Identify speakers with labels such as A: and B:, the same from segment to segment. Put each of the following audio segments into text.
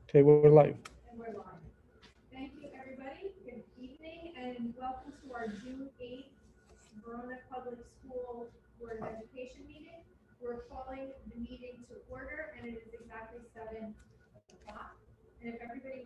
A: Okay, we're live.
B: And we're live. Thank you, everybody. Good evening and welcome to our June 8th Verona Public School Board of Education meeting. We're calling the meeting to order and it is exactly 7 o'clock. And if everybody,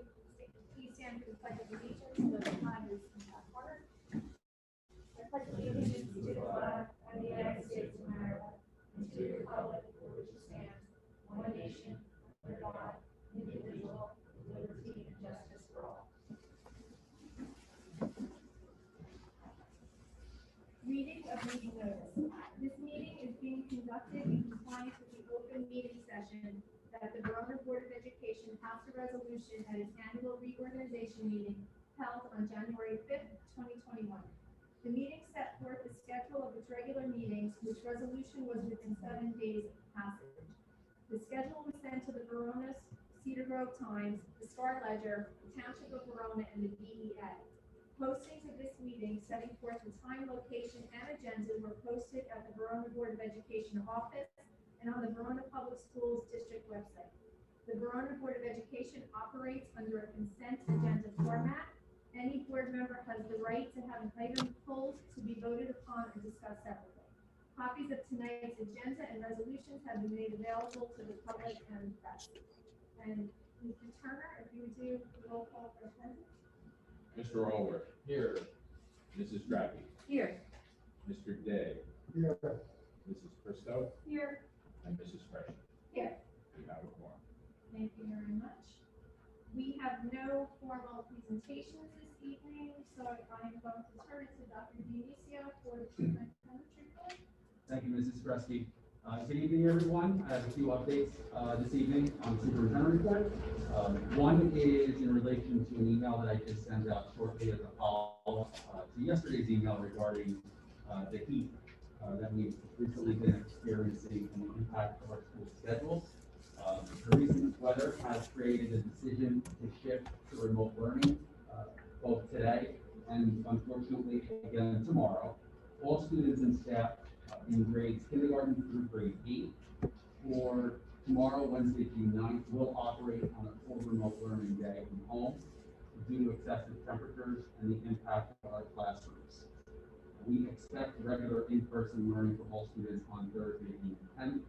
B: please stand for the pledge of allegiance, the flag is in that corner. I pledge allegiance to the flag of the United States of America and to the republic for which it stands, one nation, under God, indivisible, with liberty and justice for all. Reading of meeting notice. This meeting is being conducted in compliance with the open meeting session that the Verona Board of Education passed a resolution at its annual reorganization meeting held on January 5th, 2021. The meeting set forth the schedule of its regular meetings, which resolution was within 7 days of passage. The schedule was sent to the Verona Cedar Grove Times, the Star Ledger, the Township of Verona, and the DEA. Postings of this meeting setting forth the time, location, and agenda were posted at the Verona Board of Education office and on the Verona Public Schools District website. The Verona Board of Education operates under a consent agenda format. Any board member has the right to have an item pulled to be voted upon and discussed separately. Copies of tonight's agenda and resolutions have been made available to the public and press. And Mr. Turner, if you would do the roll call for attendance.
C: Mr. Allworth. Here. Mrs. Drappi.
B: Here.
C: Mr. Day.
A: Here.
C: Mrs. Christo.
B: Here.
C: And Mrs. Fresh.
B: Here.
C: We have a quorum.
B: Thank you very much. We have no formal presentations this evening, so I am going to turn it to Dr. Dionisio for the superintendent's report.
D: Thank you, Mrs. Skresge. Good evening, everyone. I have a few updates this evening on the superintendent report. One is in relation to an email that I just sent out shortly as a follow-up to yesterday's email regarding the heat that we've recently been experiencing and the impact of our school schedules. The recent weather has created a decision to shift to remote learning both today and unfortunately again tomorrow. All students and staff in grades kindergarten through grade 8 for tomorrow, Wednesday, June 9th, will operate on a full remote learning day from home due to excessive temperatures and the impact of our classrooms. We expect regular in-person learning for all students on Thursday, June 10th.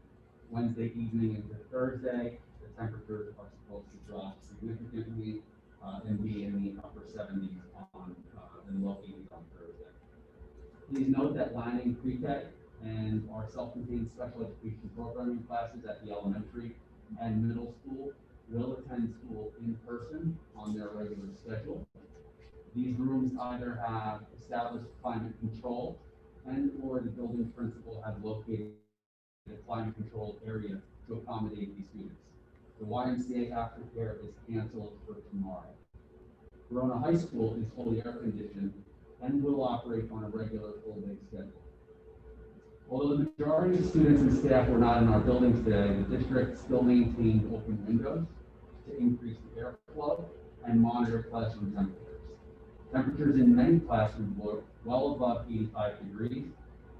D: Wednesday evening into Thursday, the temperatures are supposed to drop significantly and be in the upper 70s on and low 80s on Thursday. Please note that Lanning Pre-K and our self-contained special education programming classes at the elementary and middle school will attend school in person on their regular schedule. These rooms either have established climate control and or the building principal has located a climate controlled area to accommodate these students. The YMCA aftercare is canceled for tomorrow. Verona High School is fully air conditioned and will operate on a regular full-day schedule. Although the majority of students and staff were not in our buildings today, the district still maintained open windows to increase the airflow and monitor classroom temperatures. Temperatures in many classrooms were well above 85 degrees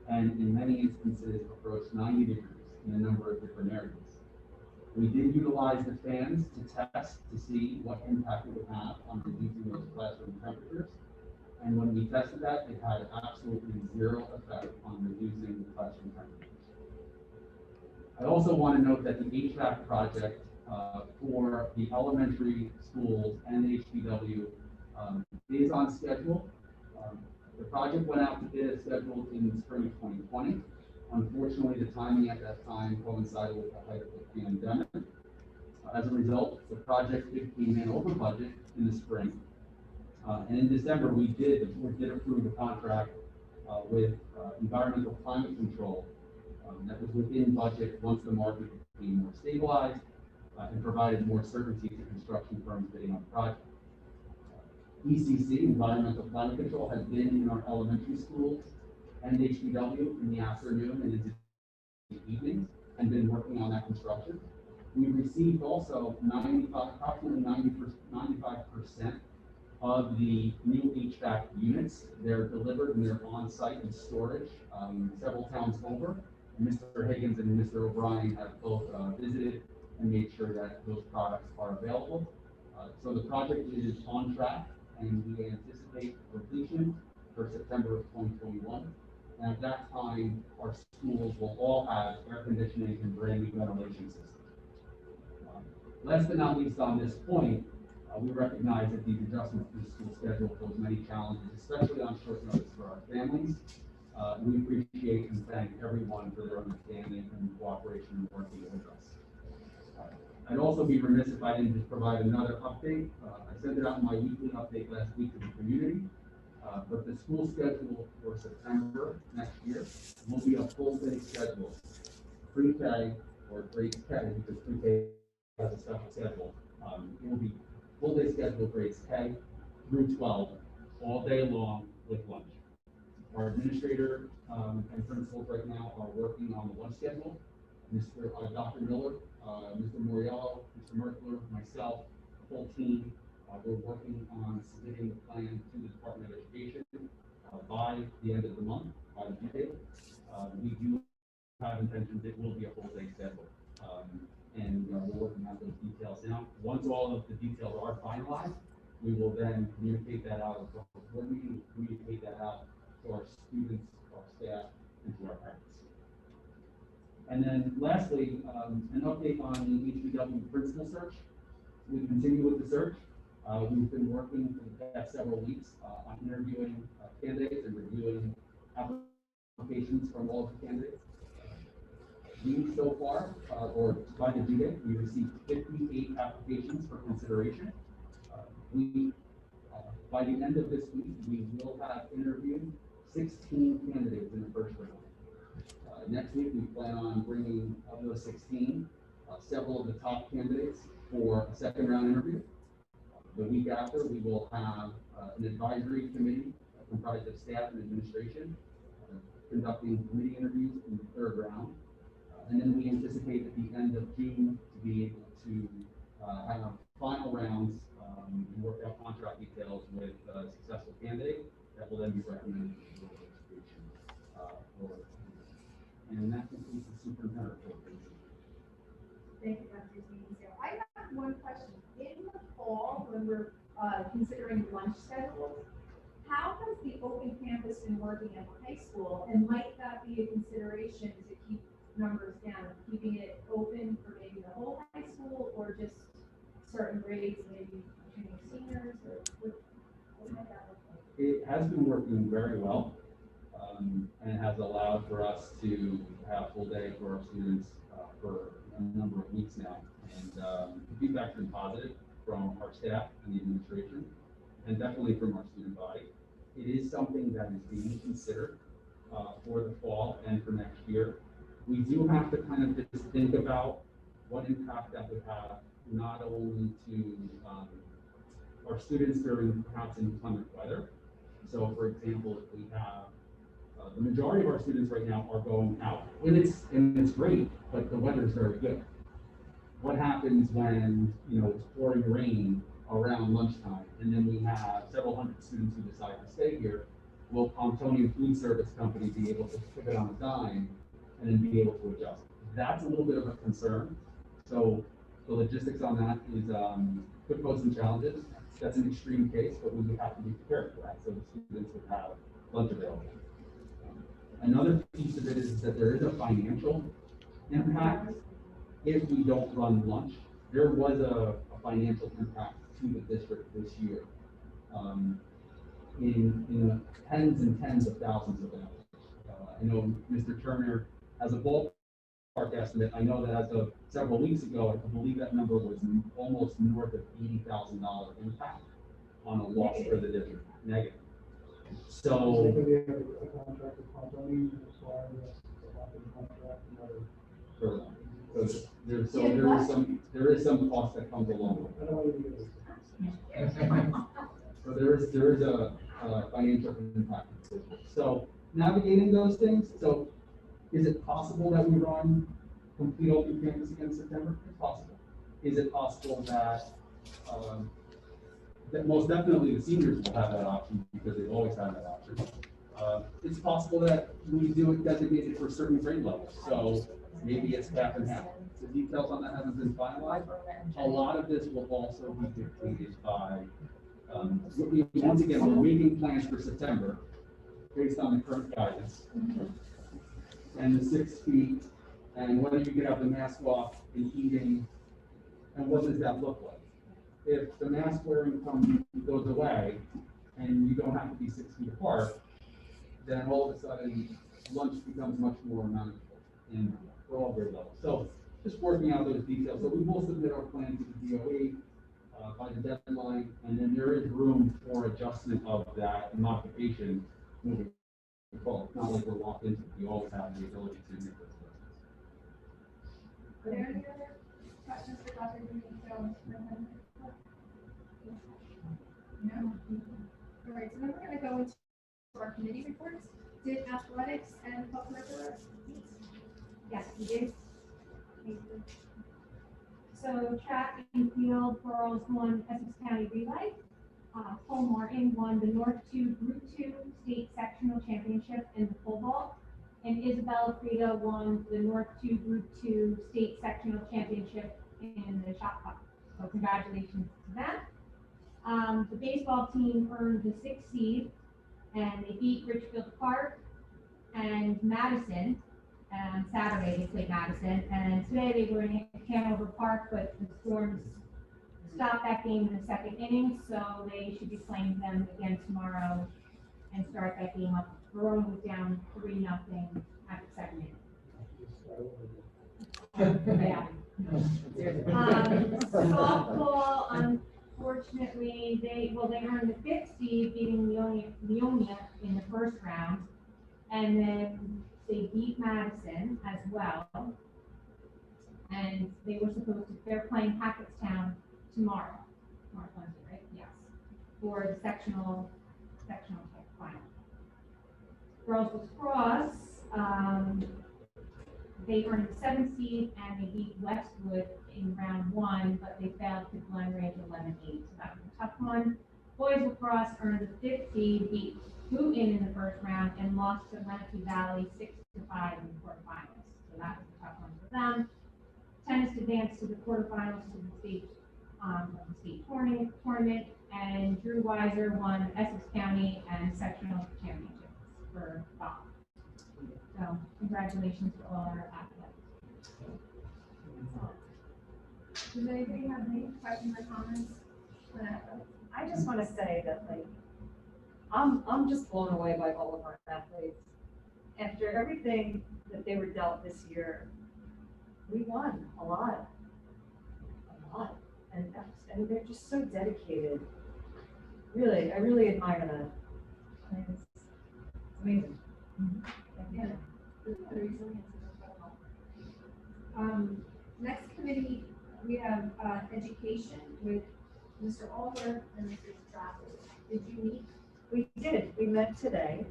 D: and in many instances approached 90 degrees in a number of different areas. We did utilize the fans to test to see what impact it would have on reducing those classroom temperatures. And when we tested that, it had absolutely zero effect on reducing the classroom temperatures. I also want to note that the HVAC project for the elementary schools and HPW is on schedule. The project went out to bid as scheduled in the spring of 2020. Unfortunately, the timing at that time coincided with the height of the pandemic. As a result, the project came in over budget in the spring. And in December, we did approve a contract with environmental climate control that was within budget once the market became more stabilized and provided more certainty to construction firms bidding on the project. ECC, Environmental Climate Control, has been in our elementary schools and HPW in the afternoon and into the evenings and been working on that construction. We received also approximately 95% of the new HVAC units. They're delivered and they're on site in storage several towns over. And Mr. Higgins and Mr. O'Brien have both visited and made sure that those products are available. So the project is on track, and we anticipate completion for September of 2021. And at that time, our schools will all have air conditioning and brand new ventilation systems. Last but not least on this point, we recognize that these adjustments to the school schedule pose many challenges, especially on short notice for our families. We appreciate and thank everyone for their understanding and cooperation in working with us. I'd also be remiss if I didn't just provide another update. I sent it out in my weekly update last week to the community. But the school schedule for September next year will be a full day schedule. Pre-K or grades K, because pre-K has a special schedule. It will be full day schedule grades K through 12, all day long with lunch. Our administrator and principals right now are working on the lunch schedule. Dr. Miller, Mr. Moriello, Mr. Merkler, myself, the whole team. We're working on submitting the plan to the Department of Education by the end of the month, by the due date. We do have intentions, it will be a full day schedule. And we're working on those details now. Once all of the details are finalized, we will then communicate that out, communicate that out to our students, our staff, and to our parents. And then lastly, an update on the HBW principal search. We continue with the search. We've been working for the past several weeks on interviewing candidates and reviewing applications from all of the candidates. We so far, or by the due date, we received 58 applications for consideration. By the end of this week, we will have interviewed 16 candidates in the first round. Next week, we plan on bringing of those 16, several of the top candidates for a second round interview. The week after, we will have an advisory committee comprised of staff and administration conducting committee interviews in the third round. And then we anticipate at the end of June to be able to have final rounds and work out contract details with a successful candidate that will then be recommended for registration. And that concludes the superintendent report.
B: Thank you, Dr. Zuniga. I have one question. In the fall, when we're considering lunch schedules, how has the open campus been working at the high school? And might that be a consideration to keep numbers down, keeping it open for maybe the whole high school or just certain grades, maybe junior seniors, or what might that look like?
D: It has been working very well, and it has allowed for us to have full day for our students for a number of weeks now. And the feedback's been positive from our staff and the administration, and definitely from our student body. It is something that is being considered for the fall and for next year. We do have to kind of just think about what impact that would have not only to our students during perhaps inclement weather. So for example, if we have the majority of our students right now are going out, and it's great, but the weather is very good. What happens when it's pouring rain around lunchtime, and then we have several hundred students who decide to stay here? Will Pontonian Food Service Company be able to pivot on a dime and then be able to adjust? That's a little bit of a concern. So the logistics on that is could pose some challenges. That's an extreme case, but we would have to be prepared for that, so the students would have lunch available. Another piece of it is that there is a financial impact if we don't run lunch. There was a financial impact to the district this year in tens and tens of thousands of dollars. I know Mr. Turner has a ballpark estimate. I know that as of several weeks ago, I believe that number was almost north of $80,000 impact on a loss for the district. Negative. So there is some cost that comes along with it. So there is a financial impact. So navigating those things. So is it possible that we run complete open campus again in September? It's possible. Is it possible that that most definitely the seniors will have that option because they've always had that option. It's possible that we do it designated for certain grade levels. So Maybe it's half and half. The details on that haven't been finalized. A lot of this will also be dictated by, once again, we're making plans for September based on the current guidance. And the 6 feet, and whether you can have the mask off and eating, and what does that look like? If the mask wearing goes away, and you don't have to be 6 feet apart, then all of a sudden, lunch becomes much more manageable in for all grade levels. So just working out those details. So we will submit our plan to the DOE by the deadline, and then there is room for adjustment of that modification moving forward. It's not like we're locked into it. We always have the ability to make those adjustments.
B: Are there any other questions for Dr. D'Amico? No? All right, so then we're gonna go into our committee reports. Did athletics and co-curricular meet?
A: Yes, we did. So track and field girls won Essex County Relay. Cole Martin won the North 2 Group 2 State Sectional Championship in the pole vault. And Isabella Frida won the North 2 Group 2 State Sectional Championship in the shot put. So congratulations to them. The baseball team earned the 6th seed and they beat Richfield Park and Madison. Saturday they played Madison, and today they were in Hanover Park, but the Storms stopped that game in the 2nd inning, so they should be playing them again tomorrow and start that game up. Verona was down 3-0 at the 2nd inning. Softball, unfortunately, they earned the 5th seed, beating Leonia in the 1st round, and then they beat Madison as well, and they're playing Hackettstown tomorrow, Wednesday, right? Yes, for the sectional final. Girls lacrosse, they earned the 7th seed and they beat Westwood in round 1, but they failed to Glen Ridge 11-8, so that was a tough one. Boys lacrosse earned the 5th seed, beat Boonton in the 1st round, and lost to Lenape Valley 6-5 in the quarterfinals. So that was a tough one for them. Tennis advanced to the quarterfinals to the state tournament, and Drew Weiser won Essex County and sectional championships for golf. So congratulations to all our athletes.
B: Does anybody have any questions or comments?
E: I just want to say that, like, I'm just blown away by all of our athletes. After everything that they were dealt this year, we won a lot. And they're just so dedicated. Really, I really admire that. I mean, it's amazing.
B: Yeah. The resilience is incredible. Next committee, we have education with Mr. Alder and Mr. Stradley. Did you meet?
E: We did. We met today.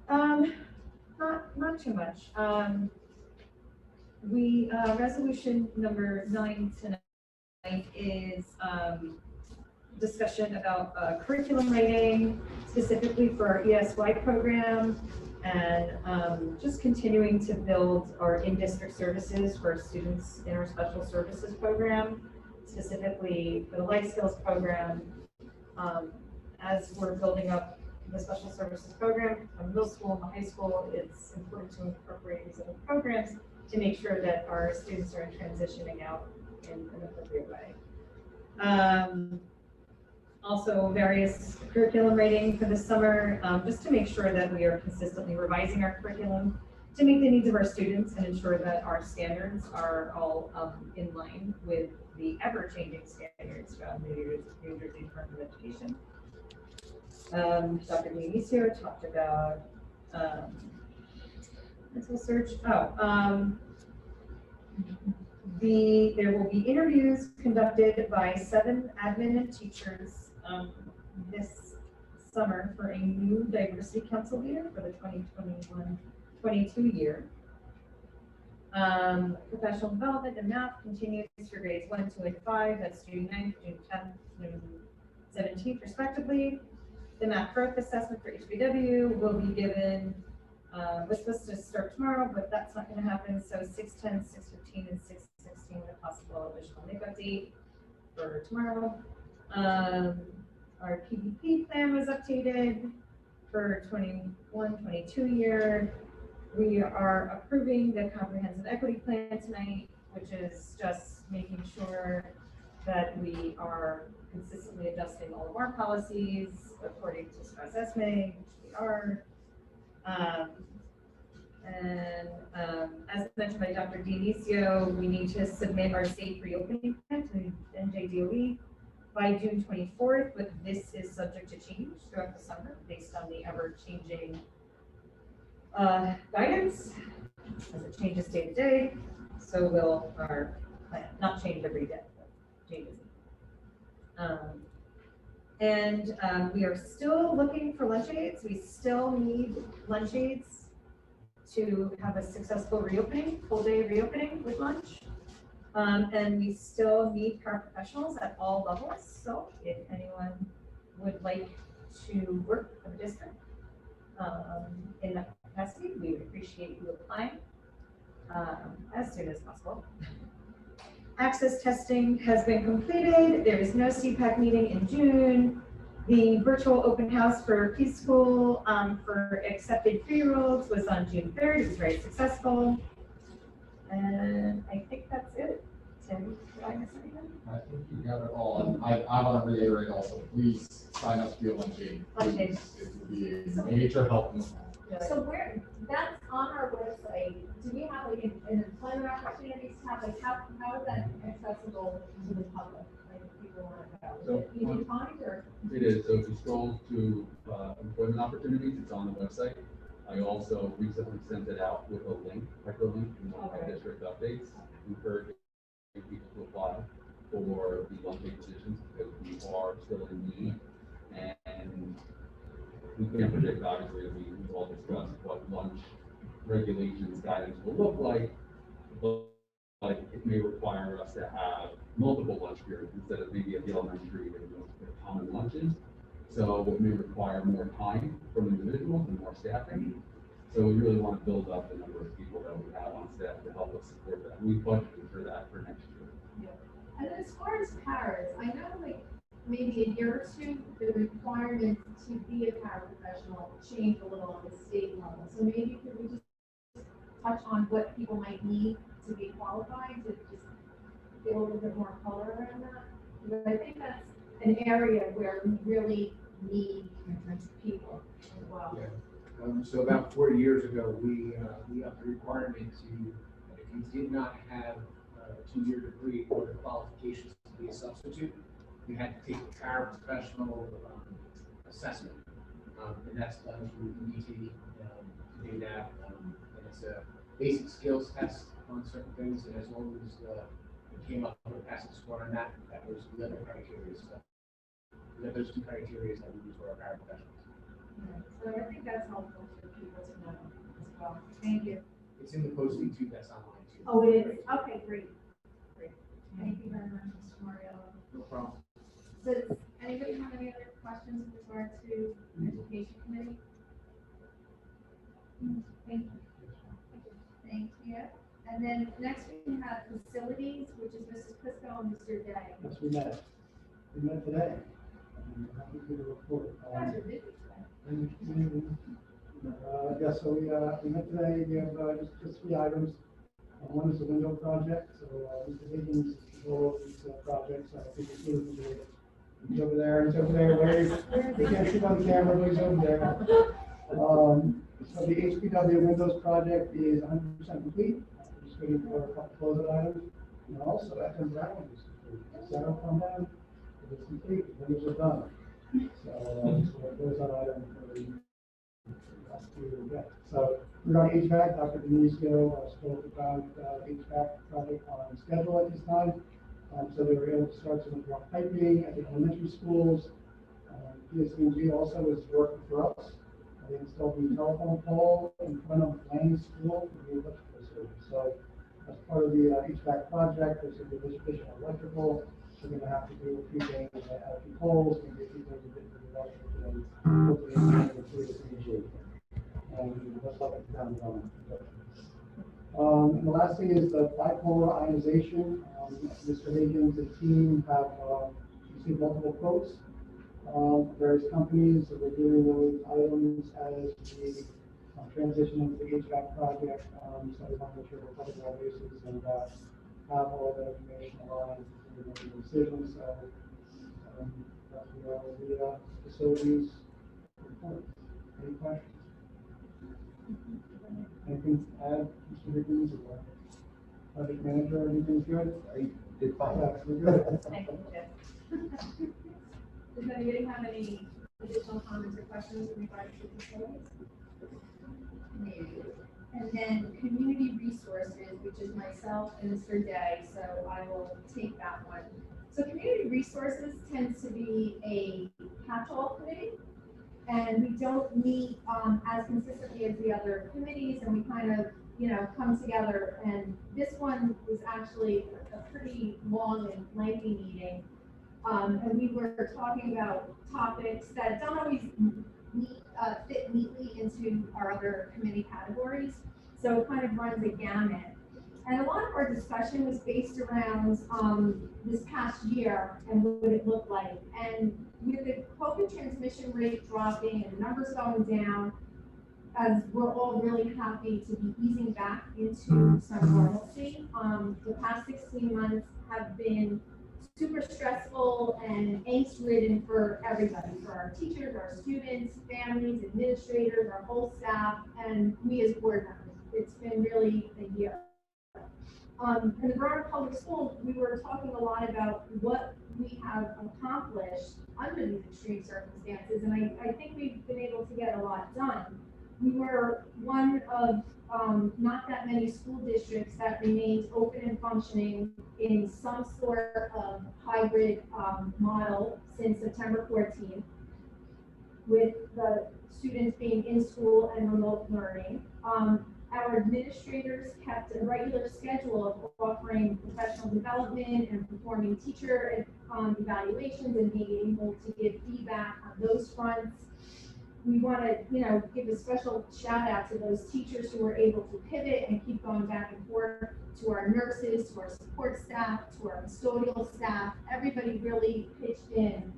E: Not too much. Resolution number 9 tonight is discussion about curriculum writing, specifically for our ESY program, and just continuing to build our in-district services for students in our special services program, specifically for the life skills program. As we're building up the special services program from middle school and high school, it's important to incorporate these other programs to make sure that our students are transitioning out in an appropriate way. Also, various curriculum writing for the summer, just to make sure that we are consistently revising our curriculum to meet the needs of our students and ensure that our standards are all in line with the ever-changing standards from the New Jersey Department of Education. Dr. Dionisio talked about mental search. There will be interviews conducted by 7 admin and teachers this summer for a new diversity council leader for the 2021-22 year. Professional development and math continues for grades 1, 2, and 5. That's June 9th, June 10th, June 17th, respectively. The math growth assessment for HBW will be given Was supposed to start tomorrow, but that's not gonna happen, so 6:10, 6:15, and 6:16 with a possible additional makeup date for tomorrow. Our PPP plan was updated for 21-22 year. We are approving the comprehensive equity plan tonight, which is just making sure that we are consistently adjusting all of our policies according to SMART estimate, which we are. As mentioned by Dr. Dionisio, we need to submit our safe reopening plan to NJDOE by June 24th, but this is subject to change throughout the summer based on the ever-changing guidance as it changes day to day. So will our plan not change every day, but changes. We are still looking for lunch aids. We still need lunch aids to have a successful reopening, full day reopening with lunch. And we still need paraprofessionals at all levels. So if anyone would like to work for the district in that capacity, we would appreciate you applying as soon as possible. Access testing has been completed. There is no CPAC meeting in June. The virtual open house for preschool for accepted 3-year-olds was on June 3rd. It was very successful. And I think that's it. Tim, did I miss anything?
F: I think you got it all. I want to reiterate also, please sign up to be a lunch aid.
E: Lunch aid.
F: It would be a major help in the fall.
B: So where, that's on our website, do we have like an employment opportunities tab, like how is that accessible to the public? Like if people want to go, is it easy to find or?
D: It is, so if you scroll to employment opportunities, it's on the website. I also recently sent it out with a link, hyperlink in one of my district updates, encouraging people to apply for the lunch aid positions because we are still in need. And we can't predict, obviously, as we've all discussed, what lunch regulations guidance will look like, but it may require us to have multiple lunch periods instead of maybe at the elementary with common lunches. So it may require more time from individuals and more staffing. So we really want to build up the number of people that we have on staff to help us support that. We budgeted for that for next year.
B: And then as far as paras, I know like maybe a year or two, the requirement to be a paraprofessional changed a little on the state level. So maybe could we just touch on what people might need to be qualified to just get a little bit more color around that? Because I think that's an area where we really need people as well.
G: Yeah. So about 4 years ago, we upped the requirement to, if you did not have a 2-year degree or the qualifications to be a substitute, you had to take a paraprofessional assessment. And that's done through EDT to do that. And it's a basic skills test on certain things, and as long as it came up with a passing score on that, that was the other criteria. So those 2 criteria that we use for our paraprofessionals.
B: So I think that's helpful for people to know as well. Thank you.
G: It's in the posting too, that's online too.
B: Oh, it is? Okay, great. Great. Thank you very much, Mr. Mario.
G: No problem.
B: Does anybody have any other questions with regard to the education committee? Thank you. Thank you. And then next we have facilities, which is Mrs. Crisco and Mr. Day.
H: Yes, we met. We met today. I'm happy to report.
B: You guys are busy today.
H: Yes, so we met today. We have just 3 items. One is the window project. So Mr. Higgins control these projects. I think it's really he's over there. He's over there. Where he can't see on the camera, but he's over there. So the HPW windows project is 100% complete. We're just waiting for a couple closeout items. And also, Echo Brown is complete. Settle compound is complete. Windows are done. So those are items for the so we're on HVAC. Dr. Dionisio spoke about HVAC project on schedule at this time. So they were able to start some of the piping at the elementary schools. PSCNG also is working for us. They installed the telephone pole in front of Lang School for the electrical service. So as part of the HVAC project, there's a additional electrical. We're going to have to do a few things, a few poles, maybe a few things a bit for the electrical, and hopefully PSCNG. and that's all I can comment and the last thing is the bipolar ionization. Mr. Higgins and team have received multiple quotes various companies, so we're doing those items as the transition into the HVAC project. So we want to make sure we're covering all bases and have all the information aligned to make a decision. So that's the facilities report. Any questions? Anything to add, Mr. Higgins, or project manager? Anything's good?
F: I did fine.
H: Yeah, we're good.
E: Thank you, Jeff.
B: Does anybody have any additional comments or questions in regards to the facilities? Maybe. And then community resources, which is myself and Mr. Day, so I will take that one. So community resources tends to be a catch-all committee, and we don't meet as consistently as the other committees, and we kind of, come together. And this one was actually a pretty long and lengthy meeting. And we were talking about topics that don't always fit neatly into our other committee categories. So it kind of runs a gamut. And a lot of our discussion was based around this past year and what it looked like. And with the COVID transmission rate dropping and the numbers going down, as we're all really happy to be easing back into some normalcy, the past 16 months have been super stressful and angst-ridden for everybody, for our teachers, our students, families, administrators, our whole staff, and we as board members. It's been really a year. In the Verona Public Schools, we were talking a lot about what we have accomplished under these extreme circumstances, and I think we've been able to get a lot done. We were one of not that many school districts that remains open and functioning in some sort of hybrid model since September 14th, with the students being in school and remote learning. Our administrators kept a regular schedule of offering professional development and performing teacher evaluations and being able to give feedback on those fronts. We want to, give a special shout out to those teachers who were able to pivot and keep going back and forth, to our nurses, to our support staff, to our custodial staff. Everybody really pitched in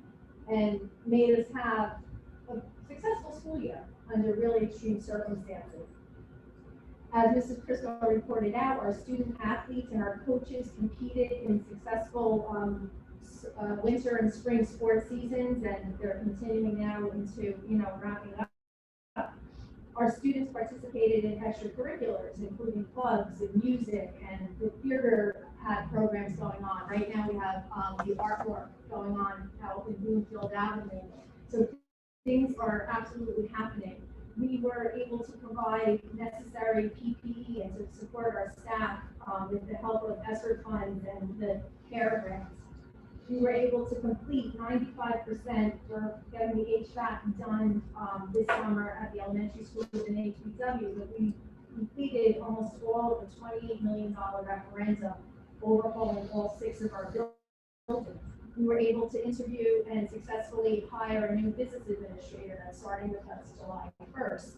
B: and made us have a successful school year under really extreme circumstances. As Mrs. Crisco reported out, our student athletes and our coaches competed in successful winter and spring sports seasons, and they're continuing now into, wrapping up. Our students participated in extracurriculars, including clubs and music, and the theater had programs going on. Right now we have the artwork going on out in Bloomfield Avenue. So things are absolutely happening. We were able to provide necessary PPE and to support our staff with the help of ESSER funds and the CARE grants. We were able to complete 95% for getting the HVAC done this summer at the elementary schools and HBW, but we completed almost all of the $28 million referendum overhauling all 6 of our buildings. We were able to interview and successfully hire a new business administrator that's starting with us July 1st.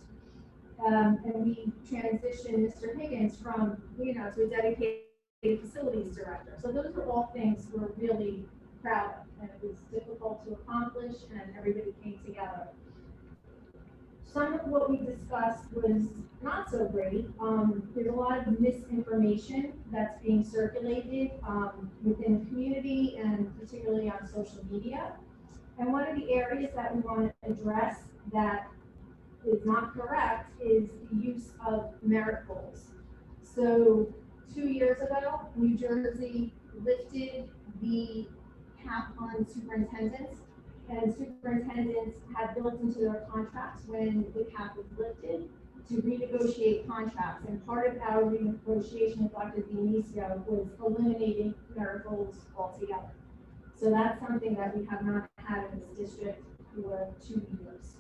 B: And we transitioned Mr. Higgins from, to a dedicated facilities director. So those are all things we're really proud of, and it was difficult to accomplish, and everybody came together. Some of what we discussed was not so great. There's a lot of misinformation that's being circulated within the community and particularly on social media. And one of the areas that we want to address that is not correct is the use of merit goals. So 2 years ago, New Jersey lifted the cap on superintendents, and superintendents had built into their contracts when the cap was lifted to renegotiate contracts. And part of our renegotiation with Dr. Dionisio was eliminating merit goals altogether. So that's something that we have not had in this district for 2 years.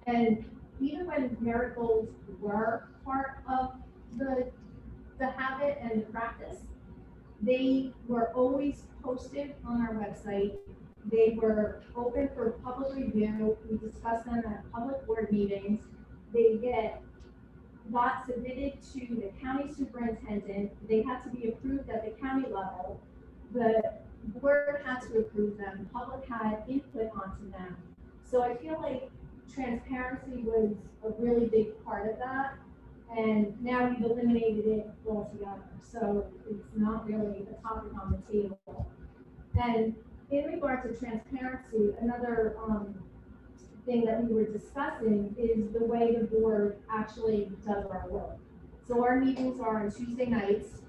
B: And even when merit goals were part of the habit and the practice, they were always posted on our website. They were open for public review. We discussed them at public board meetings. got submitted to the county superintendent. They had to be approved at the county level. The board had to approve them, the public had input onto them. So I feel like transparency was a really big part of that. And now we've eliminated it altogether. So it's not really a topic on the table. And in regard to transparency, another thing that we were discussing is the way the board actually does our work. So our meetings are on Tuesday nights.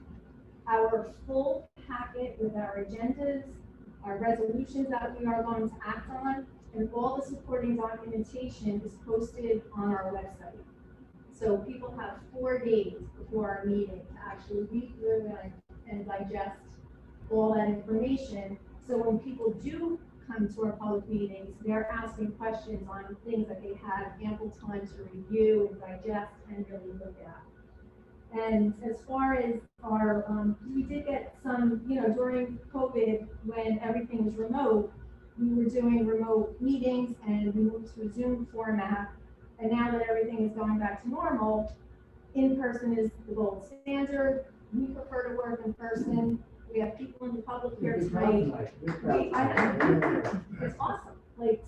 B: Our full packet with our agendas, our resolutions that we are going to act on, and all the supporting documentation is posted on our website. So people have 4 days before our meeting to actually read through and digest all that information. So when people do come to our public meetings, they're asking questions on things that they had ample time to review and digest and really look at. And as far as our, we did get some, during COVID, when everything was remote, we were doing remote meetings and we moved to a Zoom format. And now that everything is going back to normal, in-person is the gold standard. We prefer to work in person. We have people in the public here tonight. It's awesome.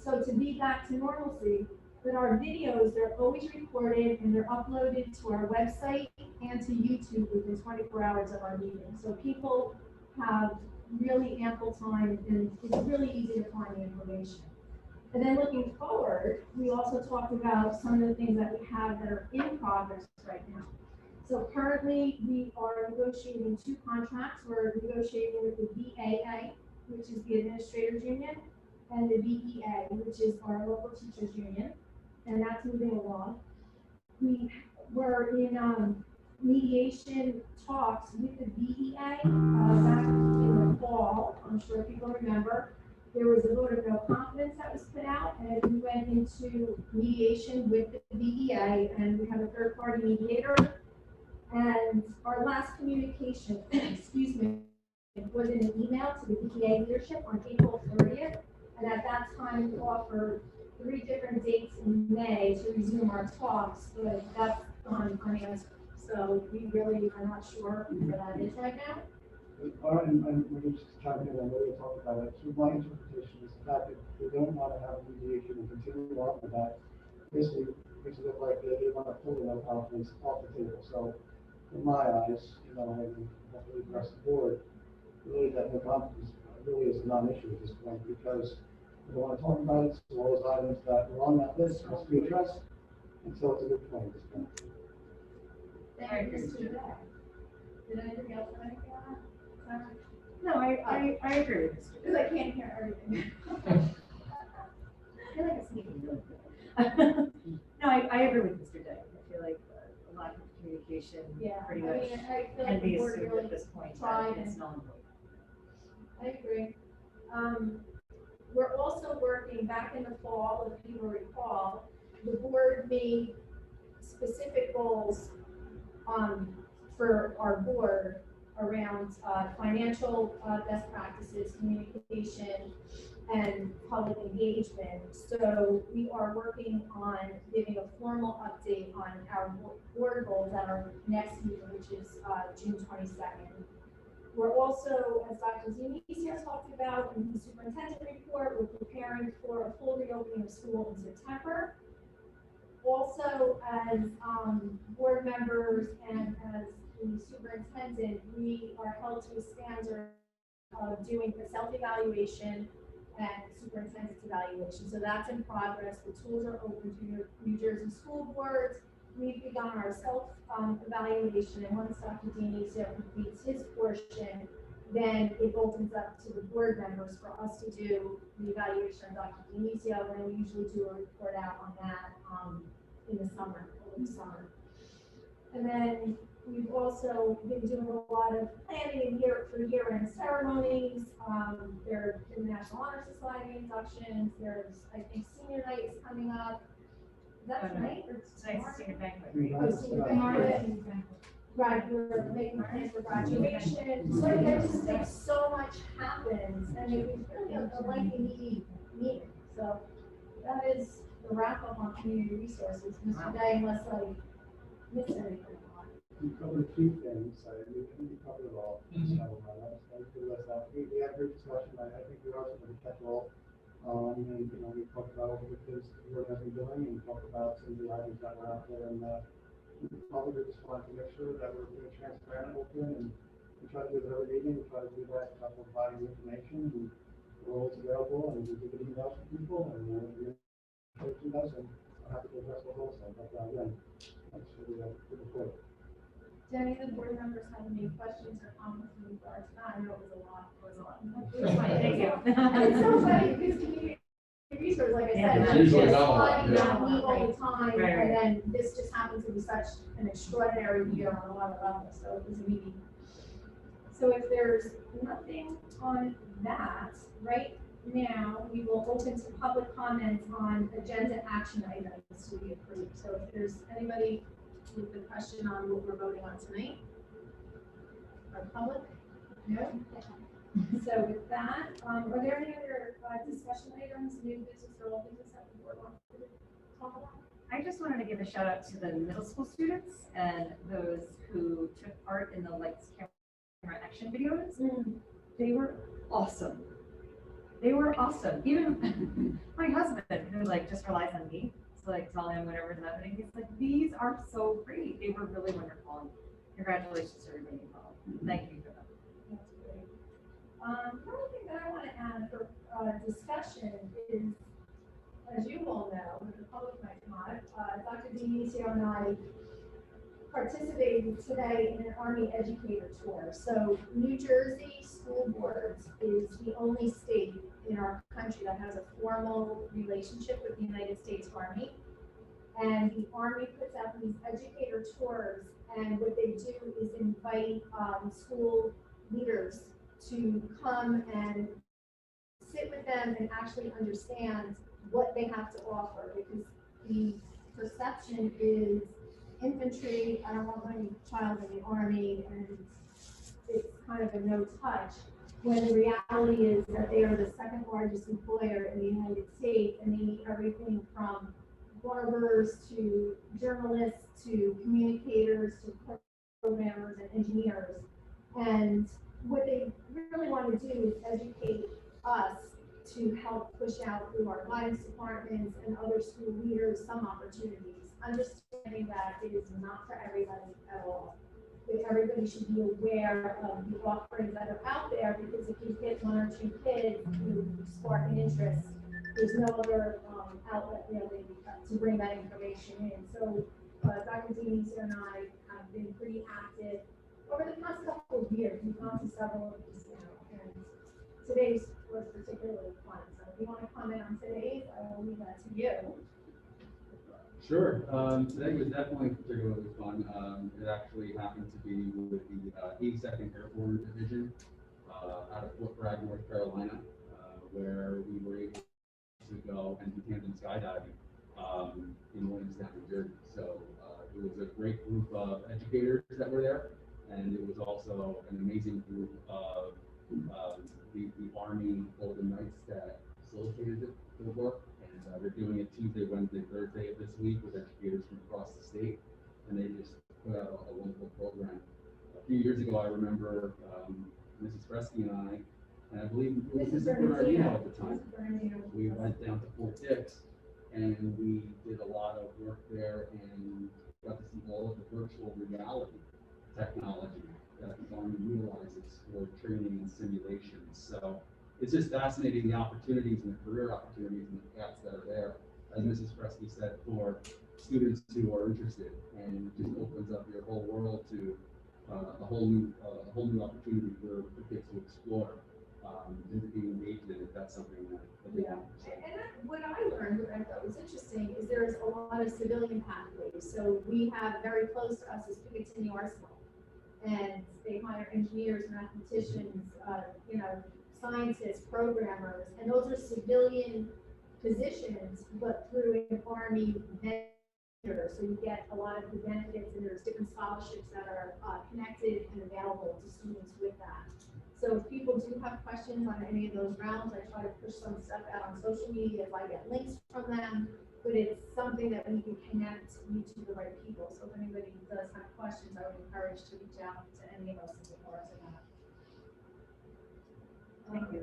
B: So to be back to normalcy, but our videos, they're always recorded and they're uploaded to our website and to YouTube within 24 hours of our meeting. So people have really ample time and it's really easy to find the information. And then looking forward, we also talked about some of the things that we have that are in progress right now. So currently we are negotiating 2 contracts. We're negotiating with the BAA, which is the Administrators Union, and the BEA, which is our local teachers union, and that's moving along. We were in mediation talks with the BEA back in the fall. I'm sure people remember. There was a vote of no confidence that was put out, and we went into mediation with the BEA, and we have a third-party mediator. And our last communication, excuse me, was in an email to the BEA leadership on April 30th. And at that time, we offered 3 different dates in May to resume our talks, but that's unanswered. So we really are not sure where that is right now.
H: And we just trying to really talk about it. So my interpretation is the fact that they don't want to have mediation and continue on with that. Basically, makes it look like they want to pull the confidence off the table. So in my eyes, and hopefully the rest of the board, really that no confidence really is a non-issue at this point because we don't want to talk about it. So all those items that were on that list must be addressed. And so it's a good point at this point.
B: Thank you, Mr. Day. Did anybody else have anything on that?
E: No, I agree with this.
B: Because I can't hear everything. I feel like it's sneaking.
E: No, I agree with Mr. Day. I feel like a lot of communication pretty much
B: I feel
E: can
B: like
E: be
B: the board
E: assumed
B: really
E: at this point.
B: tried
E: It's
B: and-
E: non.
B: I agree. We're also working back in the fall, if you will recall, the board made specific goals for our board around financial best practices, communication, and public engagement. So we are working on giving a formal update on our board goals at our next meeting, which is June 22nd. We're also, as Dr. Zinizio talked about in the superintendent report, we're preparing for a full reopening of school in September. Also, as board members and as the superintendent, we are held to a standard of doing a self-evaluation and superintendent's evaluation. So that's in progress. The tools are open to New Jersey school boards. We've begun our self-evaluation, and once Dr. Zinizio completes his portion, then it opens up to the board members for us to do the evaluation of Dr. Zinizio, and then we usually do a report out on that in the summer, over the summer. And then we've also been doing a lot of planning for year-end ceremonies. There's the National Honor Society inductions. There's, I think, senior night is coming up. Is that tonight or
E: Tonight's senior banquet.
B: Oh, senior banquet. Right, we're making plans for graduation. So I just think so much happens, and it was really a lengthy meeting. So that is the wrap up on community resources. Mr. Day, unless I missed anything.
H: You covered a few things, you covered it all, so, that's good, we had a great discussion, I think we are sort of catch all. We talked about what the kids were going to be doing, and we talked about some of the items that were out there, and, we probably just wanted to make sure that we're being transparent, open, and we try to do it every meeting, we try to do that, providing information, and we're always available, and we give emails to people, and, we do those, and I'm happy to address those also, but, again, that's really, good report.
B: Do any of the board members have any questions or comments in regards to that? I know it was a lot.
E: Thank you.
B: It's so funny because community resource, like I said,
E: Yeah,
B: it's
F: usually
B: just
F: not a lot,
B: sliding
F: yeah.
B: down all the time,
E: Right,
B: and then this just happens to be such an extraordinary year on a lot of levels, so it was a meeting. So if there's nothing on that, right now, we will open to public comments on agenda action items to be approved. So if there's anybody with a question on what we're voting on tonight? Our public? No? So with that, are there any other discussion items, new business or old business that the board wants to talk about?
E: I just wanted to give a shout out to the middle school students and those who took part in the lights, camera, action videos. They were awesome. They were awesome. Even my husband, who like just relies on me to like tell him whatever's happening, he's like, these are so great. They were really wonderful. And congratulations to everybody involved. Thank you for them.
B: That's great. The only thing that I want to add for discussion is, as you all know, but the public might not, Dr. Dionisio and I participated today in an Army educator tour. So New Jersey School Boards is the only state in our country that has a formal relationship with the United States Army. And the Army puts out these educator tours, and what they do is invite school leaders to come and sit with them and actually understand what they have to offer, because the perception is infantry, I don't want my child in the Army, and it's kind of a no touch, when the reality is that they are the second largest employer in the United States, and they need everything from barbers to journalists to communicators to programmers and engineers. And what they really want to do is educate us to help push out through our guidance departments and other school leaders some opportunities, understanding that it is not for everybody at all. That everybody should be aware of the offerings that are out there, because if you get one or two kids who spark an interest, there's no other outlet really to bring that information in. So Dr. Dionisio and I have been pretty active over the past couple of years. We've gone to several of these now, and today's was particularly fun. So if you want to comment on today's, I will leave that to you.
D: Sure. Today was definitely particularly fun. It actually happened to be with the 82nd Airborne Division out of Fort Bragg, North Carolina, where we were able to go and do tandem skydiving in Williamstown, New Jersey. So it was a great group of educators that were there, and it was also an amazing group of the Army Golden Knights that facilitated the work. And they're doing it Tuesday, Wednesday, Thursday of this week with educators from across the state, and they just put out a wonderful program. A few years ago, I remember Mrs. Fresky and I believe Mrs. Bernardino at the time, we went down to Fort Dix, and we did a lot of work there and got to see all of the virtual reality technology that the Army utilizes for training and simulations. So it's just fascinating, the opportunities and the career opportunities and the paths that are there, as Mrs. Fresky said, for students who are interested, and it just opens up your whole world to a whole new opportunity for kids to explore and to be engaged in if that's something that they want. So,
B: And what I learned, what I thought was interesting, is there's a lot of civilian pathways. So we have very close to us is Picatinny Arsenal, and they hire engineers, mathematicians, scientists, programmers, and those are civilian positions, but through an Army vendor. So you get a lot of the benefits, and there's different scholarships that are connected and available to students with that. So if people do have questions on any of those realms, I try to push some stuff out on social media if I get links from them. but it's something that we can connect you to the right people. So if anybody does have questions, I would encourage to reach out to any of us in regards to that.
E: Thank you.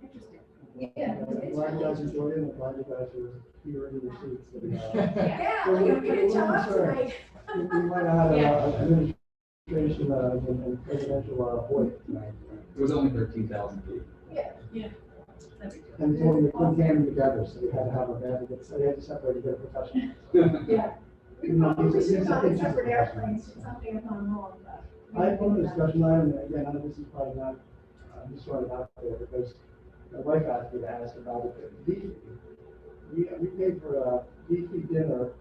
B: Interesting.
H: I'm
B: Yeah.
H: glad you guys enjoyed it, and I'm glad you guys are here in your seats. And,
B: Yeah, like, if you didn't show up tonight.
H: We might have had an administration and presidential appointment tonight.
D: It was only 13,000 feet.
H: And so we couldn't came together, so we had to have a, they had to separate to get a professional.
B: Yeah. We probably should have gone in separate airplanes, should something have gone wrong, but.
H: I have one discussion item, and again, I know this is probably not, I'm just throwing it out there, because my wife asked me to ask about it. We paid for a VP dinner,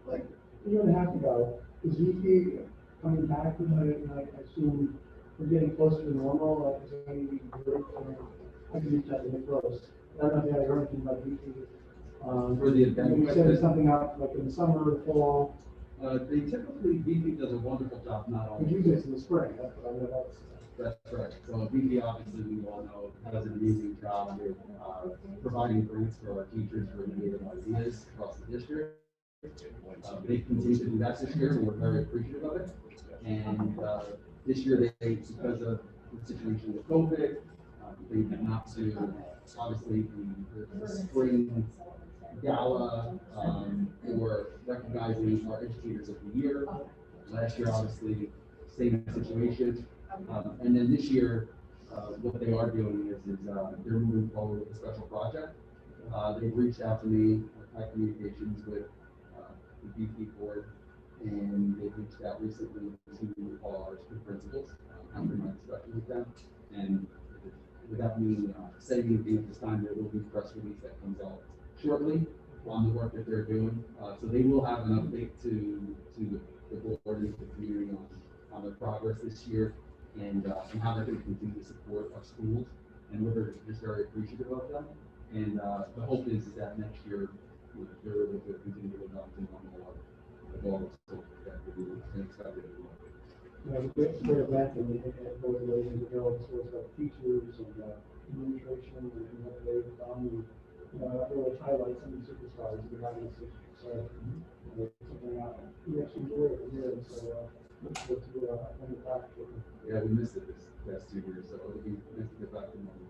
H: like, a year and a half ago. Is VP coming back, I assume we're getting closer to normal, is there any group, I can reach out to Nick Rose. I don't know if you had heard anything about VP.
D: For the event,
H: You said something out, like in the summer, fall,
D: They typically, VP does a wonderful job, not
H: but
D: only.
H: you did in the spring, that's what I know,
D: That's right. So VP, obviously, we all know, does an amazing job with providing grants for our teachers for innovative ideas across the district. They continue to do that this year, and we're very appreciative of it. And this year, they, because of the situation with COVID, they did not do, obviously, the spring gala for recognizing our educators of the year. Last year, obviously, same situation. And then this year, what they are doing is they're moving forward with a special project. They've reached out to me, I've had communications with the VP board, and they've reached out recently to all our school principals, after my discussion with them. And without me setting anything at this time, there will be a press release that comes out shortly on the work that they're doing. So they will have an update to the board and the community on their progress this year, and how they're going to continue to support our schools. And we're just very appreciative of them. And the hope is that next year, they're able to continue to adopt and on all the schools that we expected.
H: You know, great event, and we had both ways in the girls, so it's like teachers and administration and what they've done, and, you know, that really highlights some of the superstars we have in the city. So, you know, it's something we actually enjoy it here, and so, look forward to, coming back to it.
D: Yeah, we missed it this past 2 years, so it'll be nice to get back to normal.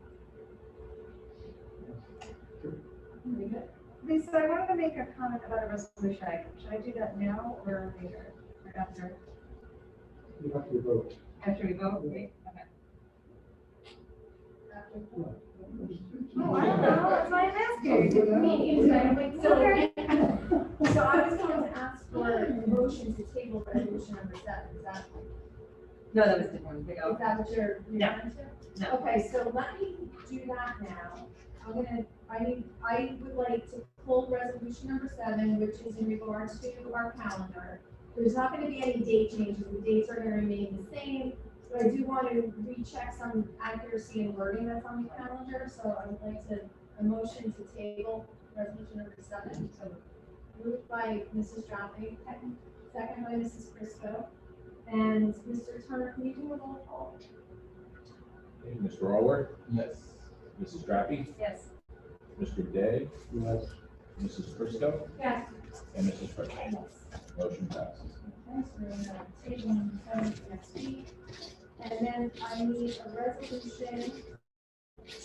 B: Very good.
E: Lisa, I wanted to make a comment about a resolution item. Should I do that now or later, or after?
H: You have to vote.
E: After we vote? Okay.
B: Oh, I don't know, that's why I'm asking. Me, so I'm like, so I was going to ask for a motion to table resolution number 7, is that?
E: No, that was different. We
B: Is
E: go.
B: that what you're
E: No.
B: referring to?
E: No.
B: Okay, so let me do that now. I would like to pull resolution number 7, which is in regards to our calendar. There's not gonna be any date changes, the dates are gonna remain the same, but I do want to recheck some accuracy and wording that's on the calendar, so I would like a motion to table resolution number 7. So moved by Mrs. Jaffe, second by Mrs. Crisco. And Mr. Turner, can you do a roll call?
C: Okay, Mr. Allworth,
F: Yes.
C: Mrs. Drappi,
E: Yes.
C: Mr. Day,
H: Yes.
C: Mrs. Crisco,
B: Yes.
C: and Mrs. Freshy. Motion passes.
B: Okay, so we're gonna table seven for next week. And then I need a resolution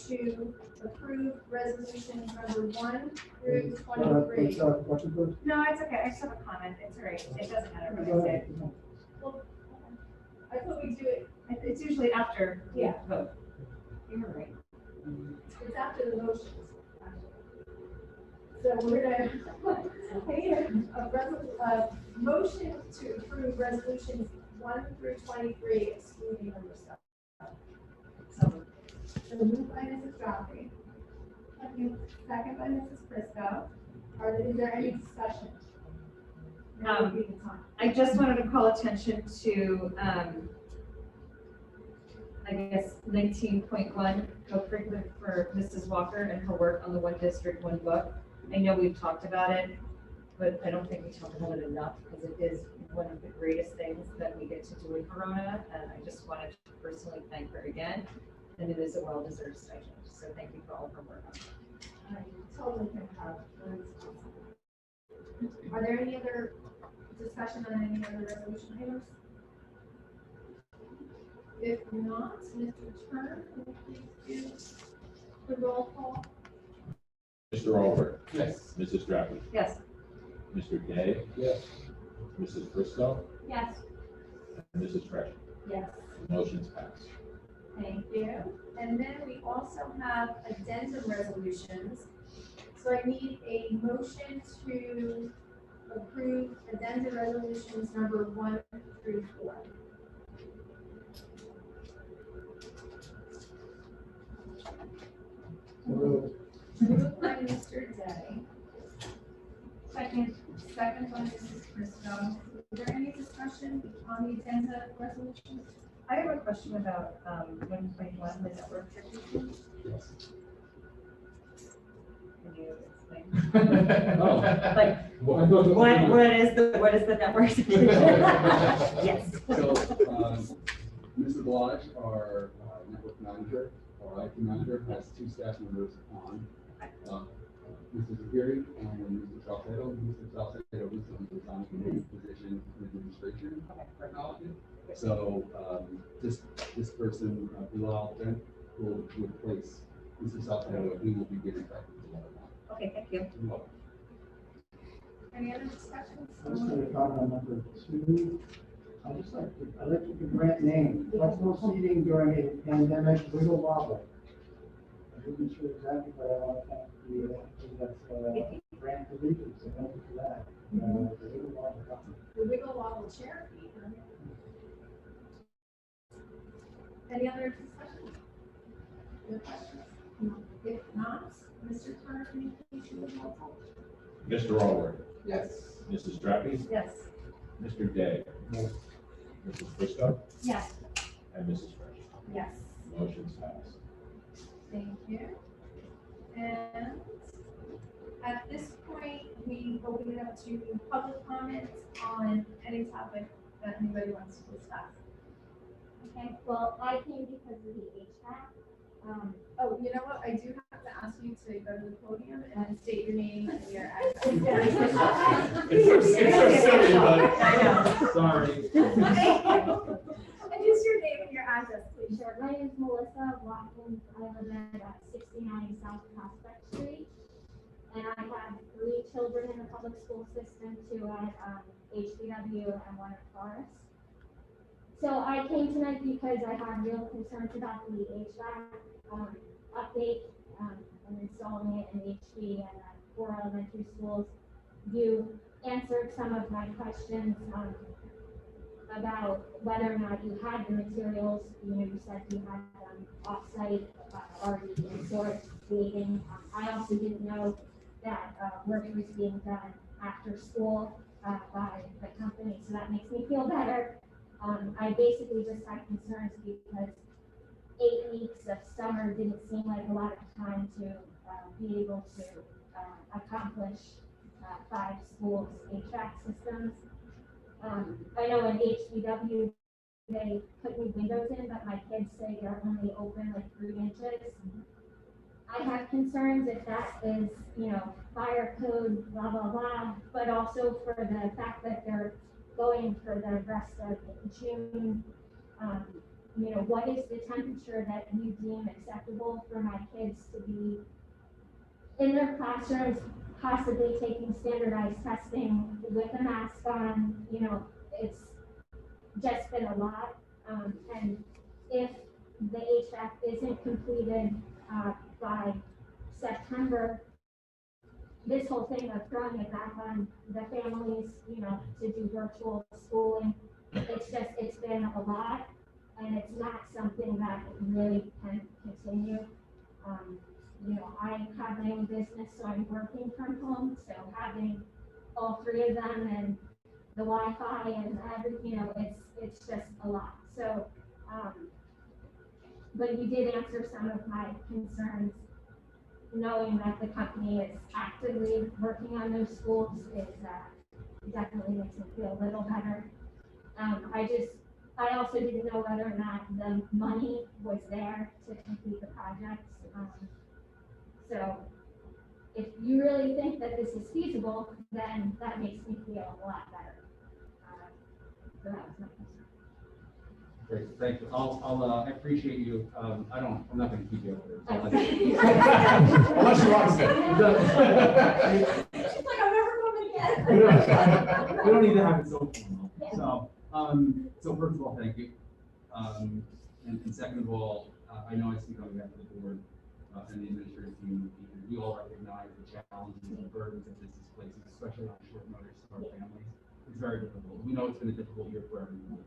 B: to approve resolutions number 1 through 23.
H: Question first?
E: No, it's okay. I just have a comment. It's all right. It doesn't matter
H: Go
E: what I say.
H: ahead.
B: Well, I thought we do it,
E: It's usually after we
B: Yeah.
E: vote. You're right.
B: it's after the motions. So we're gonna, a motion to approve resolutions 1 through 23 excluding number 7. So moved by Mrs. Joffrey. Second by Mrs. Crisco. Is there any discussion? Now would be the time.
E: I just wanted to call attention to, I guess, 19.1, co-curricular for Mrs. Walker and her work on the One District, One Book. I know we've talked about it, but I don't think we talk about it enough because it is one of the greatest things that we get to do in Corona. And I just wanted to personally thank her again. and it is a well-deserved stipend. So thank you for all of her work on that.
B: I totally concur. Are there any other discussion on any other resolution items? If not, Mr. Turner, can you please do the roll call?
C: Mr. Albert,
F: Yes.
C: Mrs. Drappi,
E: Yes.
C: Mr. Day,
F: Yes.
C: Mrs. Prisco,
A: Yes.
C: and Mrs. Freshy.
B: Yes.
C: Motion's passed.
B: Thank you. And then we also have addendum resolutions. So I need a motion to approve addendum resolutions number 1 through 4.
H: So,
B: Moved by Mr. Day,
A: Second.
B: second by Mrs. Prisco. Is there any discussion on the addenda resolutions?
E: I have a question about 1.1, the network technician. Can you explain?
D: Oh.
E: Like, what is the network technician? Yes.
D: So, Mr. Blige, our network manager, our IT manager, has two staff members on. Mr. Zafiri and Mr. Salcedo. Mr. Salcedo recently resigned from his position in administration technology. So, this person, Bilal Dent, will replace Mr. Salcedo, and he will be getting back to the other one.
E: Okay, thank you.
D: You're welcome.
B: Any other discussions?
H: I'm just going to comment on number 2. I'd like to grant name, flexible seating during a pandemic, wiggle wobble. I wasn't sure exactly, but I want to thank the grant the region, so thank you for that. The wiggle wobble company.
B: The Wiggle Wobble charity. Any other discussions? Any questions? If not, Mr. Turner, can you please do the roll call?
C: Mr. Albert,
F: Yes.
C: Mrs. Drappi,
E: Yes.
C: Mr. Day,
H: Yes.
C: Mrs. Prisco,
A: Yes.
C: and Mrs. Freshy.
B: Yes.
C: Motion's passed.
B: Thank you. And at this point, we open it up to public comments on any topic that anybody wants to discuss.
I: Okay, well, I came because of the HVAC.
B: Oh, you know what? I do have to ask you to go to the podium and state your name and your address.
E: I know.
D: Sorry.
B: And just your name and your address, please.
I: Sure, my name is Melissa Watkins. I live at 69 South Prospect Street. And I have 3 children in the public school system, 2 at HBW and 1 at Forest. So I came tonight because I have real concerns about the HVAC update and installing it in HB and 4 elementary schools. You answered some of my questions about whether or not you had the materials. You said you had them off-site, already in source, waiting. I also didn't know that work was being done after school by the company, so that makes me feel better. I basically just had concerns because 8 weeks of summer didn't seem like a lot of time to be able to accomplish 5 schools' HVAC systems. I know in HBW, they put new windows in, but my kids say they're only open like 3 inches. I have concerns if that is, fire code, blah, blah, blah, but also for the fact that they're going for the rest of June. What is the temperature that you deem acceptable for my kids to be in their classrooms, possibly taking standardized testing with a mask on? It's just been a lot. And if the HVAC isn't completed by September, this whole thing of throwing it back on the families, to do virtual schooling, it's been a lot, and it's not something that really can continue. I have my own business, so I'm working from home, so having all 3 of them and the Wi-Fi and everything, it's just a lot. So, but you did answer some of my concerns. Knowing that the company is actively working on those schools is definitely makes me feel a little better. I just I also didn't know whether or not the money was there to complete the projects. So if you really think that this is feasible, then that makes me feel a lot better. So that was my concern.
D: Great, thank you. I appreciate you. I'm not gonna keep you over there. So
F: Unless you want to stay.
I: She's like, I'm never coming again.
D: We don't need to have it so formal. So first of all, thank you. And second of all, I know I speak on behalf of the board and the administrative team, because we all recognize the challenges and burdens that this displaces, especially on short notice for our families. It's very difficult. We know it's been a difficult year for everyone.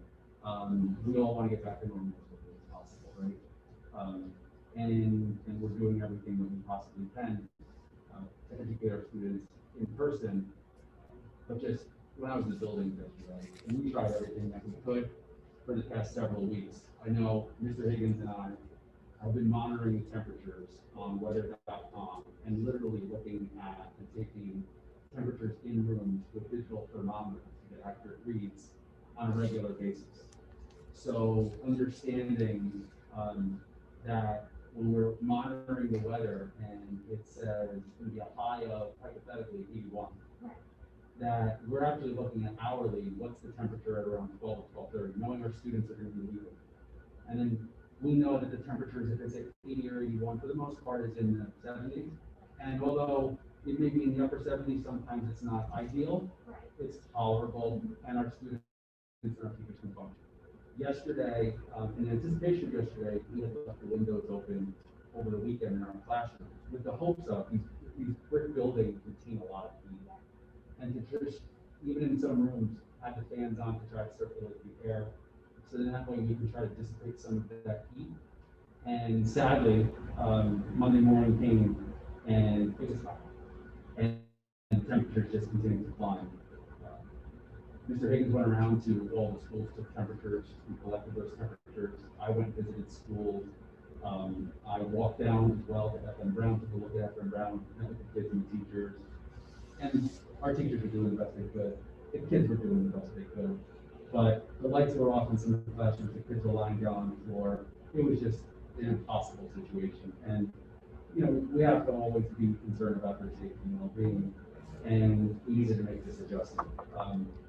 D: We all want to get back to normal as quickly as possible, right? And we're doing everything that we possibly can to educate our students in person. But just when I was in the building yesterday, and we tried everything that we could for the past several weeks. I know Mr. Higgins and I have been monitoring the temperatures on weather.com and literally looking at and taking temperatures in rooms with digital thermometers to get accurate reads on a regular basis. So understanding that when we're monitoring the weather and it says it's going to be a high of hypothetically 81, that we're actually looking at hourly, what's the temperature at around 12 or 12:30, knowing our students are going to be leaving. And then we know that the temperatures, if it's at 80 or 81, for the most part, is in the 70s. And although it may be in the upper 70s, sometimes it's not ideal, it's tolerable, and our students and our teachers can function. Yesterday, in anticipation of yesterday, we had left the windows open over the weekend in our classrooms with the hopes of these brick buildings contain a lot of heat. And to just, even in some rooms, have the fans on to try to circulate the air. So then that way we can try to dissipate some of that heat. And sadly, Monday morning came and it was hot. And temperatures just continued to climb. Mr. Higgins went around to all the schools, took temperatures, we collected those temperatures. I went and visited schools. I walked down as well to FM Brown, took a look at FM Brown, met with the kids and the teachers. And our teachers were doing the best they could. The kids were doing the best they could. But the lights were off in some of the classrooms, the kids were lying down on the floor. It was just an impossible situation. And, you know, we have to always be concerned about their safety and well-being. And we needed to make this adjustment.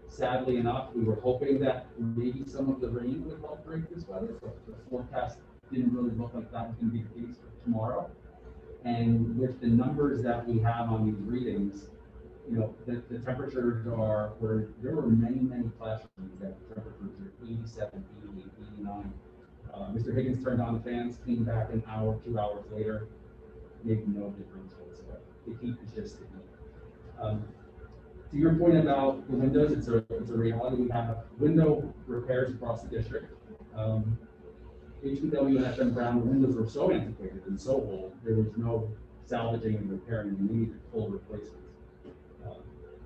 D: Sadly enough, we were hoping that maybe some of the rain would help break this weather, but the forecast didn't really look like that was going to be the case for tomorrow. And with the numbers that we have on these readings, you know, the temperatures are where there were many classrooms that the temperatures are 87, 88, 89. Mr. Higgins turned on the fans, came back an hour, 2 hours later, made no difference whatsoever. The heat is just the heat. To your point about the windows, it's a reality. We have window repairs across the district. HBW and FM Brown, the windows were so antiquated and so old, there was no salvaging and repairing, and we needed full replacements.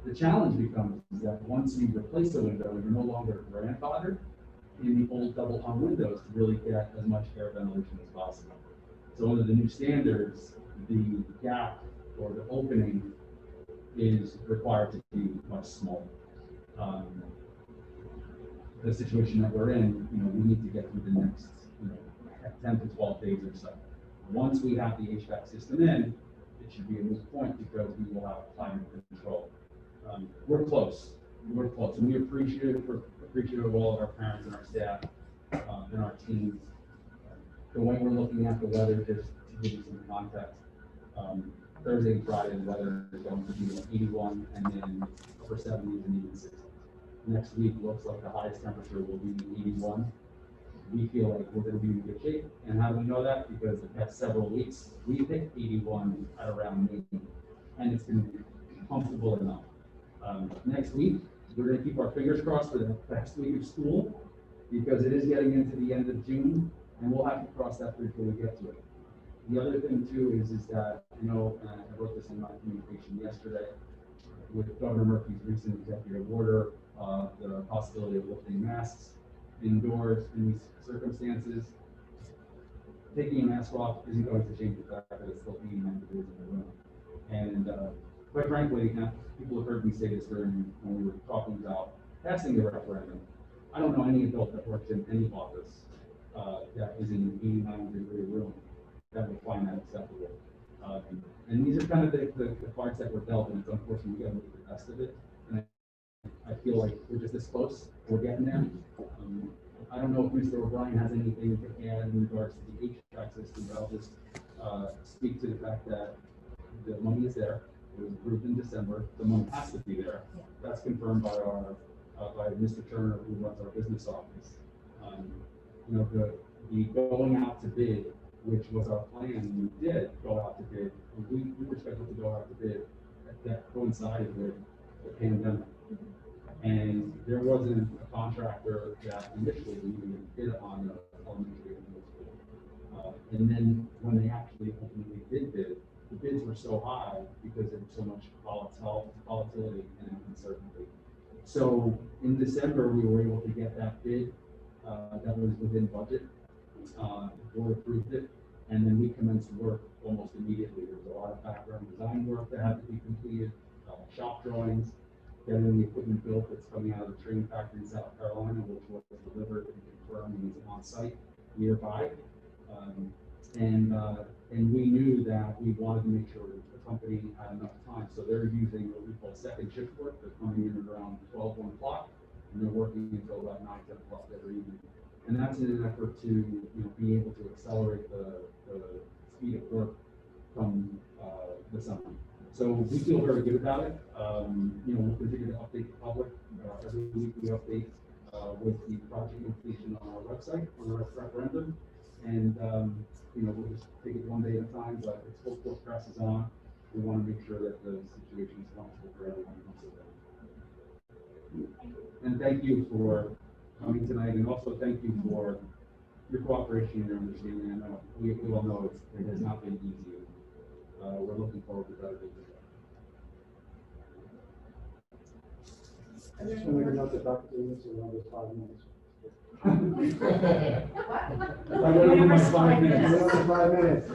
D: The challenge becomes is that once you replace a window, you're no longer grandfathered in the old double hung windows to really get as much air ventilation as possible. So under the new standards, the gap or the opening is required to be much smaller. The situation that we're in, you know, we need to get through the next, 10 to 12 days or so. Once we have the HVAC system in, it should be a moot point because we will have climate control. We're close, and we appreciate of all of our parents and our staff and our teams. The way we're looking at the weather, just to give you some context, Thursday and Friday, the weather is going to be 81 and then upper 70s and even 60s. Next week looks like the highest temperature will be 81. We feel like we're going to be in good shape. And how do we know that? Because the past several weeks, we've hit 81 at around noon, and it's been comfortable enough. Next week, we're going to keep our fingers crossed for the last week of school, because it is getting into the end of June, and we'll have to cross that bridge when we get to it. The other thing too is that, and I wrote this in my communication yesterday, with Governor Murphy's recent executive order, the possibility of lifting masks indoors in these circumstances. Taking a mask off isn't going to change the fact that it's still 89 degrees in the room. And quite frankly, people have heard me say this when we were talking about passing the referendum. I don't know any adult that works in any office, that is in an 89-degree room that would find that acceptable. And these are kind of the cards that were dealt, and it's unfortunate we got to look at the rest of it. And I feel like we're just this close, we're getting there. I don't know if Mr. O'Brien has anything to add in regards to the HVAC system, but I'll just, speak to the fact that the money is there. It was approved in December, the money has to be there. That's confirmed by our, by Mr. Turner, who runs our business office. You know, the going out to bid, which was our plan, we did go out to bid. We were scheduled to go out to bid, that coincided with the pandemic. And there wasn't a contractor that initially we even bid on the elementary and middle school. And then when they actually ultimately did bid, the bids were so high because there was so much volatility and uncertainty. So in December, we were able to get that bid that was within budget. The board approved it, and then we commenced work almost immediately. There was a lot of background design work that had to be completed, shop drawings, getting the equipment built that's coming out of the training factory in South Carolina, which was delivered and confirmed and is on site nearby. And we knew that we wanted to make sure that the company had enough time. So they're using what we call second shift work. They're coming in at around 12, 1 o'clock, and they're working until about 9, 10 o'clock every evening. And that's in an effort to, be able to accelerate the speed of work from the summer. So we feel very good about it. We'll continue to update the public. Every week we update with the project completion on our website, on our referendum. And, we'll just take it one day at a time, but it's full court press is on. We want to make sure that the situation is comfortable for everyone. And thank you for coming tonight, and also thank you for your cooperation and your understanding. I know we all know it has not been easy. We're looking forward to better days.
H: I just want to note that Dr. Davis is another 5 minutes.
D: I'm gonna give my 5 minutes.
H: Another 5 minutes.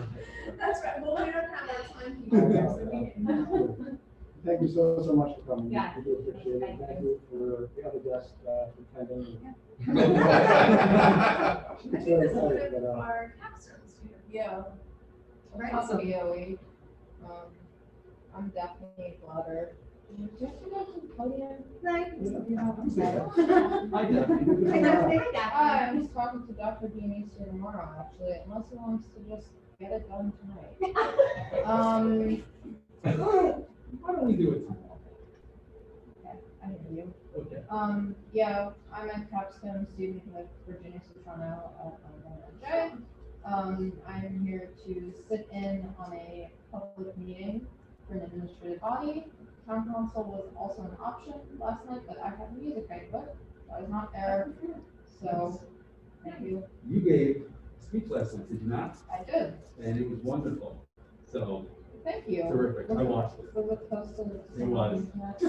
B: That's right, well, we don't have our timekeeper, so we can.
H: Thank you so much for coming.
A: Yeah.
H: We do appreciate it. Thank you for the other guests for attending.
B: I think this is
H: But,
B: our capstone student.
J: Yeah.
B: Right,
J: Right,
B: so-
J: so BOE. I'm definitely flattered. Did you have to go to the podium? I'm sorry.
D: Hi, Debbie.
J: I'm just talking to Dr. Dionisi tomorrow, actually, unless he wants to just get it done tonight.
D: Why don't we do it tomorrow?
J: I hear you.
D: Okay.
J: Yeah, I'm a capstone student with Virginia Citrano at UNJ. I'm here to sit in on a public meeting for an administrative body. Town council was also an option last night, but I had a music banquet, so I was not there. So, thank you.
D: You gave a speech last night, did you not?
J: I did.
D: And it was wonderful. So
J: Thank you.
D: terrific. I watched it.
J: Was it posted?
D: It was.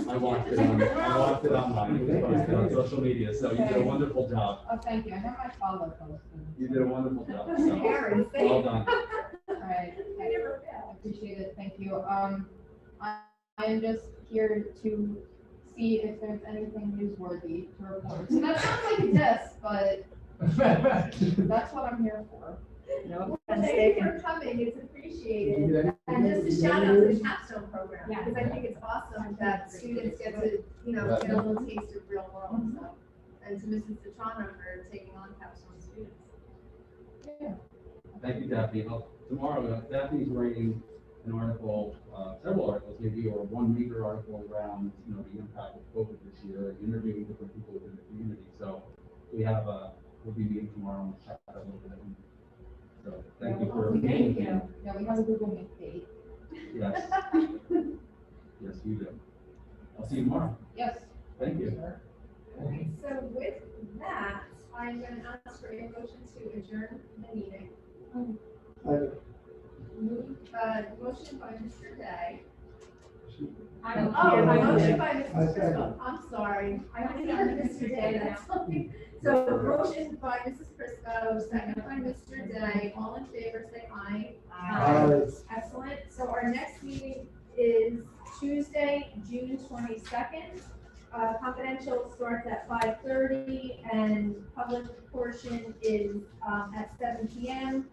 D: I watched it online. It was posted on social media. So you did a wonderful job.
J: Oh, thank you. I have my father posted.
D: You did a wonderful job. So
B: Aaron,
D: well done.
J: All right.
B: I never fail.
J: I appreciate it, thank you. I'm just here to see if there's anything newsworthy to report. So that sounds like a diss, but that's what I'm here for.
E: No,
B: Thank you
E: mistaken.
B: for coming, it's
D: Did you
B: appreciated.
D: get any-
B: And just a shout out to the capstone program,
A: Yeah.
B: because I think it's awesome that students get to, get a little taste of real world, so. And to Mrs. Citrano for taking on capstone students.
J: Yeah.
D: Thank you, Daphne. Tomorrow, Daphne's writing an article, several articles, maybe, or one major article around, the impact of COVID this year, and interviewing different people within the community. So we have, we'll be meeting tomorrow and chat a little bit. So thank you for.
A: Thank you.
J: Yeah, we have a Google Meet date.
D: Yes. Yes, you do. I'll see you tomorrow.
J: Yes.
D: Thank you.
J: Sure.
B: Okay, so with that, I'm gonna ask for a motion to adjourn the meeting. Motion by Mr. Day.
A: I don't
B: Oh,
A: care.
B: motion by
H: I
B: Mrs.
H: second.
B: Prisco, I'm sorry, I only heard Mr. Day, that's fine. So motion by Mrs. Prisco, second by Mr. Day, all in favor, say aye. Excellent, so our next meeting is Tuesday, June 22nd confidential starts at 5:30 and public portion is, at 7 PM.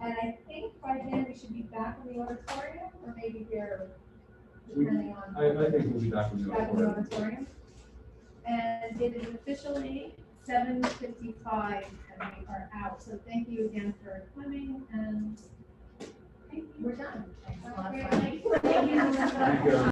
B: And I think by then we should be back in the auditorium, or maybe we're, depending on.
D: I think we'll be back in the
B: Back in the
D: auditorium.
B: auditorium. And it is officially 7:55 and we are out. So thank you again for coming and
J: We're done. Thanks a lot.
B: Thank you.
D: Thank you.